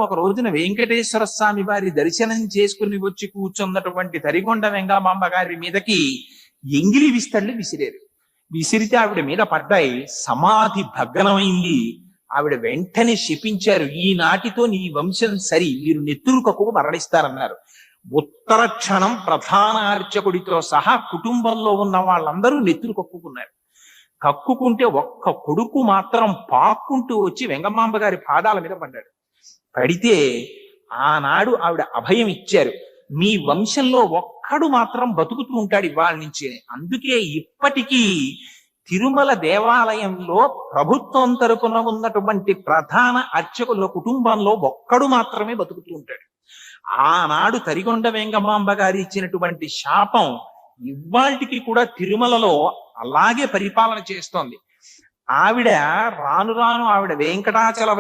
ఒక రోజున వెంకటేశ్వర స్వామి వారి దర్శనం చేసుకుని వచ్చి కూర్చున్నటువంటి తరిగొండ వెంగమాంబ గారి మీదకి ఎంగిలి విస్తళ్ళు విసిరారు. విసిరితే ఆవిడ మీద పడ్డాయి. సమాధి భగ్నమైంది. ఆవిడ వెంటనే శపించారు, ఈనాటితో నీ వంశం సరి, మీరు నెత్తురు కక్కుకు మరణిస్తారన్నారు. ఉత్తర క్షణం ప్రధాన అర్చకుడితో సహా కుటుంబంలో ఉన్న వాళ్ళందరూ నెత్తురు కక్కుకున్నారు. కక్కుకుంటే ఒక్క కొడుకు మాత్రం పాక్కుంటూ వచ్చి వెంగమాంబ గారి పాదాల మీద పడ్డాడు. పడితే ఆనాడు ఆవిడ అభయం ఇచ్చారు, మీ వంశంలో ఒక్కడు మాత్రం బతుకుతూ ఉంటాడు ఇవాళ నుంచి. అందుకే ఇప్పటికీ తిరుమల దేవాలయంలో ప్రభుత్వం తరపున ఉన్నటువంటి ప్రధాన అర్చకుల కుటుంబంలో ఒక్కడు మాత్రమే బతుకుతూ ఉంటాడు. ఆనాడు తరిగొండ వెంగమాంబ గారు ఇచ్చినటువంటి శాపం ఇవాళకి కూడా తిరుమలలో అలాగే పరిపాలన చేస్తోంది. ఆవిడ రాను రాను ఆవిడ వెంకటాచల